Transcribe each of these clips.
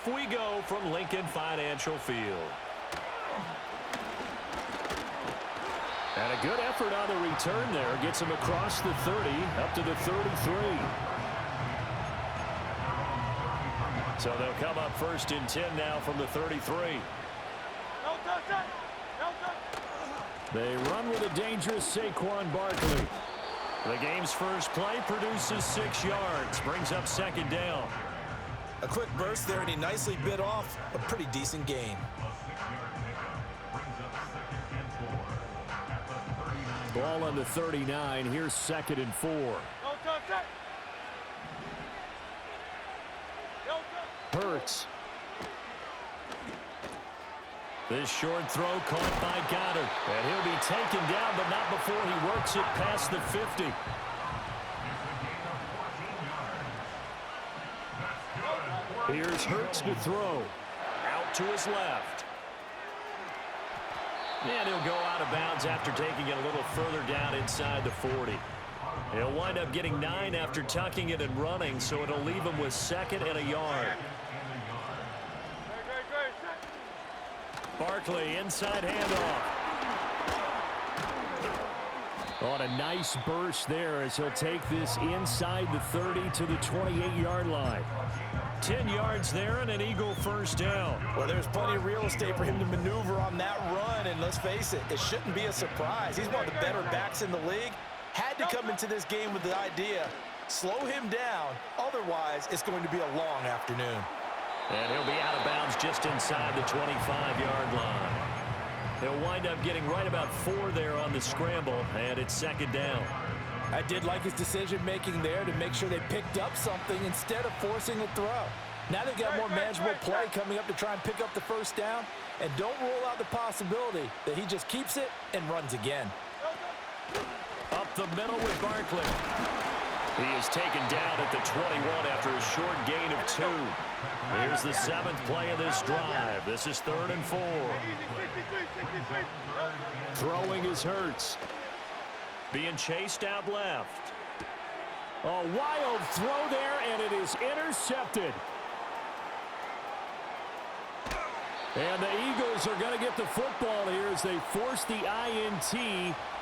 off we go from Lincoln Financial Field. And a good effort on the return there. Gets him across the 30, up to the 33. So they'll come up 1st and 10 now from the 33. They run with a dangerous Saquon Barkley. The game's first play produces 6 yards. Brings up 2nd down. A quick burst there, and he nicely bit off a pretty decent gain. Ball on the 39. Here's 2nd and 4. Hurts. This short throw caught by Goddard. And he'll be taken down, but not before he works it past the 50. Here's Hurts to throw. Out to his left. And he'll go out of bounds after taking it a little further down inside the 40. He'll wind up getting 9 after tucking it and running, so it'll leave him with 2nd and a yard. Barkley, inside handoff. On a nice burst there as he'll take this inside the 30 to the 28-yard line. 10 yards there and an Eagle 1st down. Well, there's plenty of real estate for him to maneuver on that run, and let's face it, it shouldn't be a surprise. He's one of the better backs in the league. Had to come into this game with the idea, slow him down, otherwise it's going to be a long afternoon. And he'll be out of bounds just inside the 25-yard line. He'll wind up getting right about 4 there on the scramble, and it's 2nd down. I did like his decision-making there to make sure they picked up something instead of forcing a throw. Now they've got more manageable play coming up to try and pick up the 1st down, and don't rule out the possibility that he just keeps it and runs again. Up the middle with Barkley. He is taken down at the 21 after a short gain of 2. Here's the 7th play of this drive. This is 3rd and 4. Throwing is Hurts. Being chased out left. A wild throw there, and it is intercepted. And the Eagles are going to get the football here as they force the INT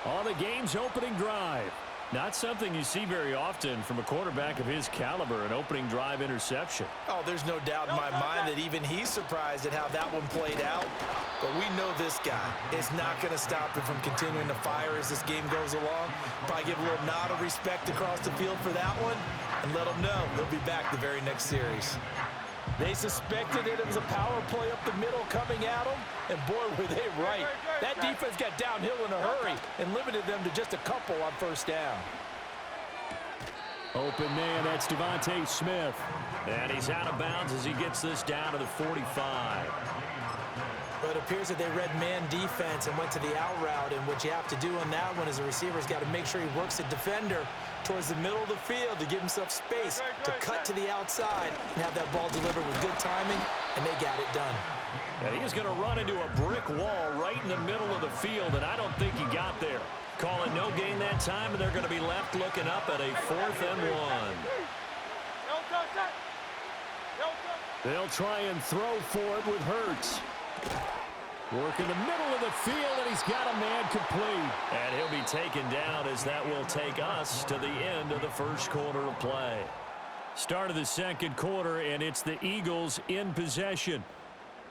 on the game's opening drive. Not something you see very often from a quarterback of his caliber, an opening drive interception. Oh, there's no doubt in my mind that even he's surprised at how that one played out. But we know this guy is not going to stop him from continuing to fire as this game goes along. Probably give a little nod of respect across the field for that one and let him know he'll be back the very next series. They suspected that it was a power play up the middle coming at them, and boy, were they right. That defense got downhill in a hurry and limited them to just a couple on 1st down. Open man, that's Devontae Smith. And he's out of bounds as he gets this down to the 45. But it appears that they read man defense and went to the out route, and what you have to do on that one is the receiver's got to make sure he works the defender towards the middle of the field to give himself space to cut to the outside and have that ball delivered with good timing, and they got it done. And he's going to run into a brick wall right in the middle of the field, and I don't think he got there. Call it no gain that time, and they're going to be left looking up at a 4th and 1. They'll try and throw for it with Hurts. Work in the middle of the field, and he's got a man complete. And he'll be taken down as that will take us to the end of the 1st quarter of play. Start of the 2nd quarter, and it's the Eagles in possession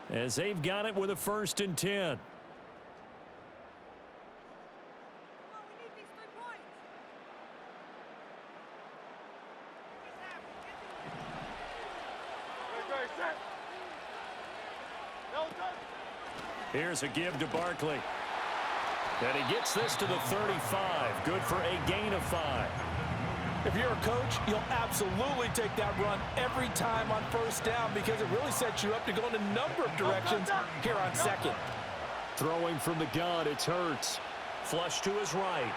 as they've got it with a 1st and 10. Here's a give to Barkley. And he gets this to the 35. Good for a gain of 5. If you're a coach, you'll absolutely take that run every time on 1st down because it really sets you up to go in a number of directions here on 2nd. Throwing from the gun, it's Hurts. Flush to his right.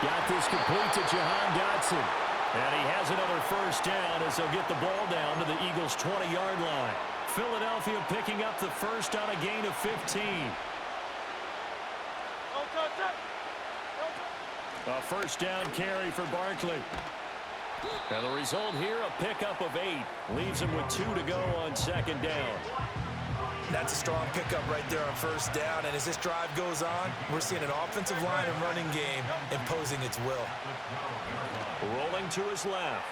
Got this complete to Jahan Dotson. And he has another 1st down as they'll get the ball down to the Eagles' 20-yard line. Philadelphia picking up the 1st on a gain of 15. A 1st down carry for Barkley. And the result here, a pickup of 8. Leaves him with 2 to go on second down. That's a strong pickup right there on first down. And as this drive goes on, we're seeing an offensive line and running game imposing its will. Rolling to his left.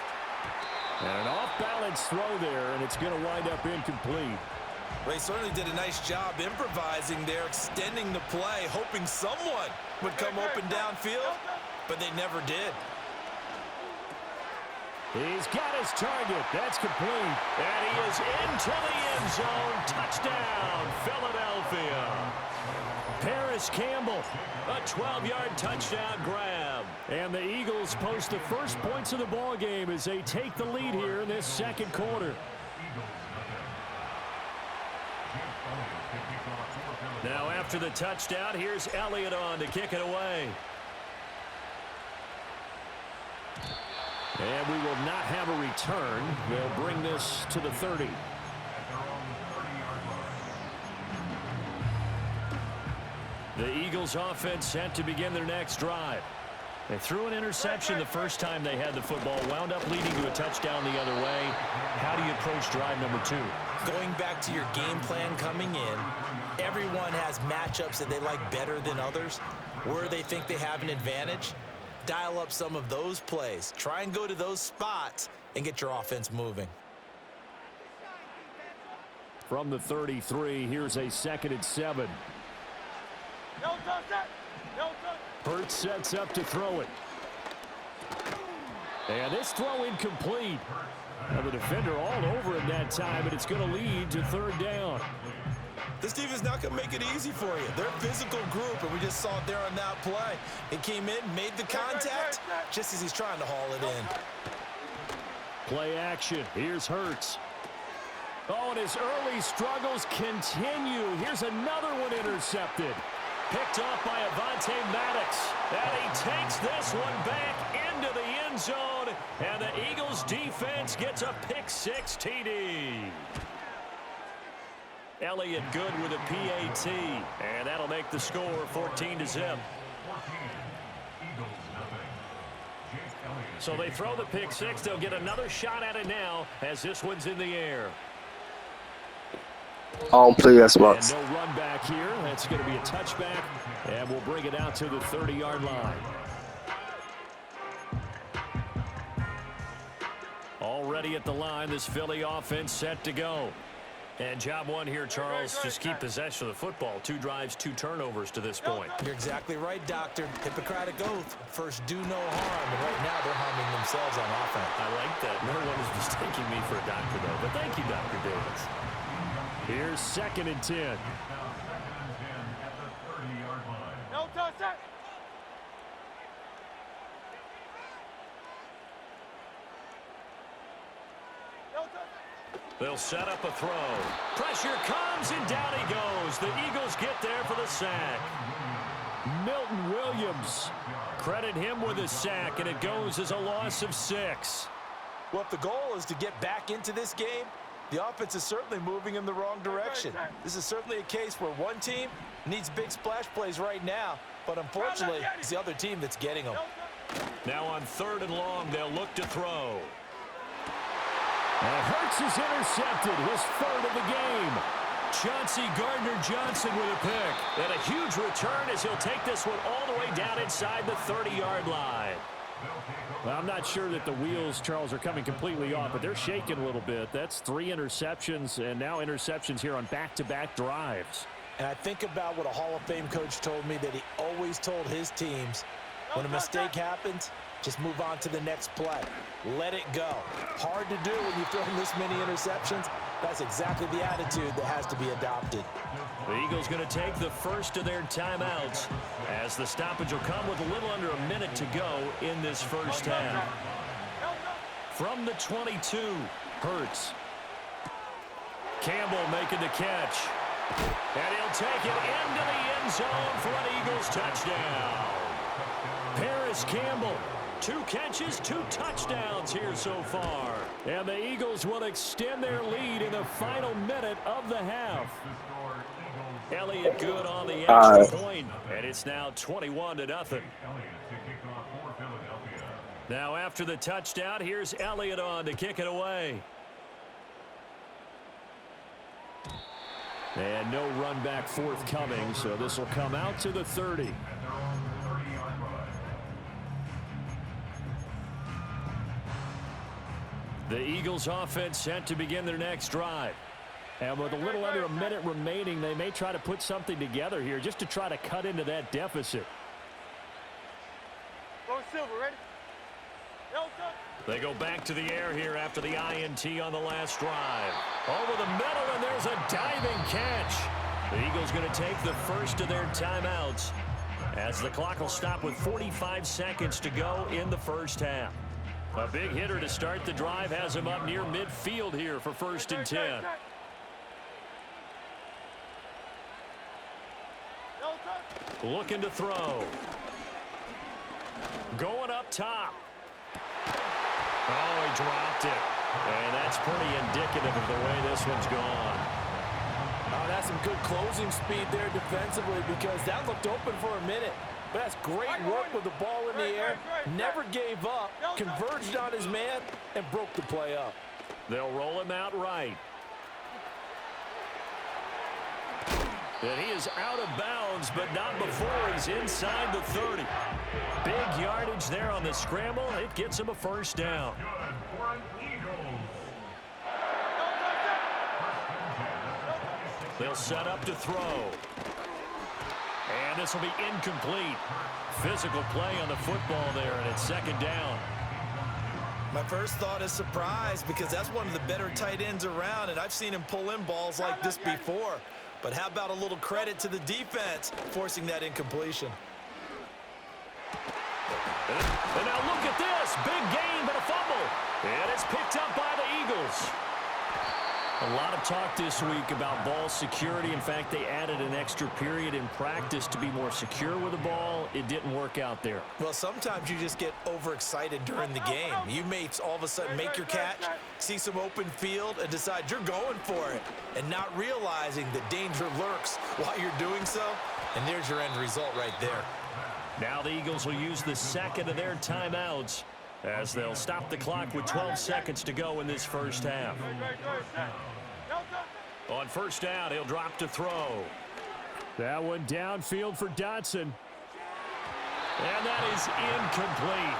And an off-balance throw there, and it's going to wind up incomplete. Well, he certainly did a nice job improvising there, extending the play, hoping someone would come open downfield, but they never did. He's got his target. That's complete. And he is into the end zone. Touchdown, Philadelphia. Paris Campbell, a 12-yard touchdown grab. And the Eagles post the first points of the ball game as they take the lead here in this second quarter. Now after the touchdown, here's Elliott on to kick it away. And we will not have a return. They'll bring this to the 30. The Eagles offense set to begin their next drive. They threw an interception the first time they had the football, wound up leading to a touchdown the other way. How do you approach drive number 2? Going back to your game plan coming in, everyone has matchups that they like better than others, where they think they have an advantage. Dial up some of those plays. Try and go to those spots and get your offense moving. From the 33, here's a 2nd and 7. Hurts sets up to throw it. And this throw incomplete. Now the defender all over him that time, and it's going to lead to 3rd down. This team is not going to make it easy for you. They're a physical group, and we just saw it there on that play. It came in, made the contact, just as he's trying to haul it in. Play action. Here's Hurts. Oh, and his early struggles continue. Here's another one intercepted. Picked off by Avonte Maddox. And he takes this one back into the end zone. And the Eagles defense gets a pick-6 TD. Elliott good with a PAT. And that'll make the score 14-0. So they throw the pick-6. They'll get another shot at it now as this one's in the air. All players once. And no run back here. That's going to be a touchback. And we'll bring it out to the 30-yard line. Already at the line, this Philly offense set to go. And job one here, Charles, just keep possession of the football. 2 drives, 2 turnovers to this point. You're exactly right, Doctor. Hippocratic oath. First, do no harm. And right now, they're harming themselves on offense. I like that. No one is mistaking me for a doctor, though. But thank you, Dr. Davis. Here's 2nd and 10. No touchdown. They'll set up a throw. Pressure comes, and down he goes. The Eagles get there for the sack. Milton Williams. Credit him with a sack, and it goes as a loss of 6. Well, if the goal is to get back into this game, the offense is certainly moving in the wrong direction. This is certainly a case where one team needs big splash plays right now, but unfortunately, it's the other team that's getting them. Now on 3rd and long, they'll look to throw. And Hurts is intercepted, his 3rd of the game. Chauncey Gardner-Johnson with a pick. And a huge return as he'll take this one all the way down inside the 30-yard line. Well, I'm not sure that the wheels, Charles, are coming completely off, but they're shaking a little bit. That's 3 interceptions, and now interceptions here on back-to-back drives. And I think about what a Hall of Fame coach told me, that he always told his teams, when a mistake happens, just move on to the next play. Let it go. Hard to do when you throw this many interceptions. That's exactly the attitude that has to be adopted. The Eagles going to take the first of their timeouts as the stoppage will come with a little under a minute to go in this first half. From the 22, Hurts. Campbell making the catch. And he'll take it into the end zone for an Eagles touchdown. Paris Campbell. 2 catches, 2 touchdowns here so far. And the Eagles will extend their lead in the final minute of the half. Elliott good on the extra point, and it's now 21-0. Now after the touchdown, here's Elliott on to kick it away. And no run back forthcoming, so this will come out to the 30. The Eagles offense set to begin their next drive. And with a little under a minute remaining, they may try to put something together here just to try to cut into that deficit. Go Silver, ready? They go back to the air here after the INT on the last drive. Over the middle, and there's a diving catch. The Eagles going to take the first of their timeouts as the clock will stop with 45 seconds to go in the first half. A big hitter to start the drive has him up near midfield here for 1st and 10. Looking to throw. Going up top. Oh, he dropped it. And that's pretty indicative of the way this one's gone. Oh, that's some good closing speed there defensively because that looked open for a minute. But that's great work with the ball in the air. Never gave up, converged on his man, and broke the play up. They'll roll him out right. And he is out of bounds, but not before he's inside the 30. Big yardage there on the scramble. It gets him a first down. They'll set up to throw. And this will be incomplete. Physical play on the football there, and it's 2nd down. My first thought is surprise because that's one of the better tight ends around, and I've seen him pull in balls like this before. But how about a little credit to the defense forcing that incompletion? And now look at this. Big gain, but a fumble. And it's picked up by the Eagles. A lot of talk this week about ball security. In fact, they added an extra period in practice to be more secure with the ball. It didn't work out there. Well, sometimes you just get overexcited during the game. You may all of a sudden make your catch, see some open field, and decide you're going for it, and not realizing that danger lurks while you're doing so. And there's your end result right there. Now the Eagles will use the 2nd of their timeouts as they'll stop the clock with 12 seconds to go in this first half. On 1st down, he'll drop to throw. That one downfield for Dotson. And that is incomplete.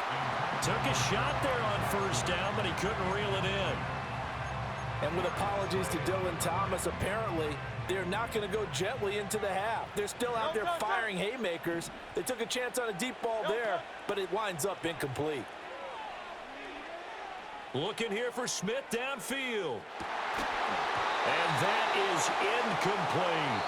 Took a shot there on 1st down, but he couldn't reel it in. And with apologies to Dylan Thomas, apparently they're not going to go gently into the half. They're still out there firing haymakers. They took a chance on a deep ball there, but it winds up incomplete. Looking here for Smith downfield. And that is incomplete.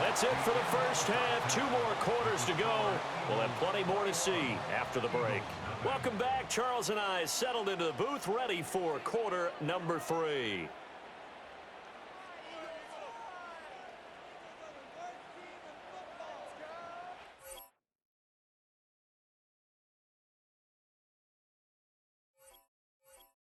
That's it for the first half. 2 more quarters to go. We'll have plenty more to see after the break. Welcome back. Charles and I settled into the booth ready for quarter number 3.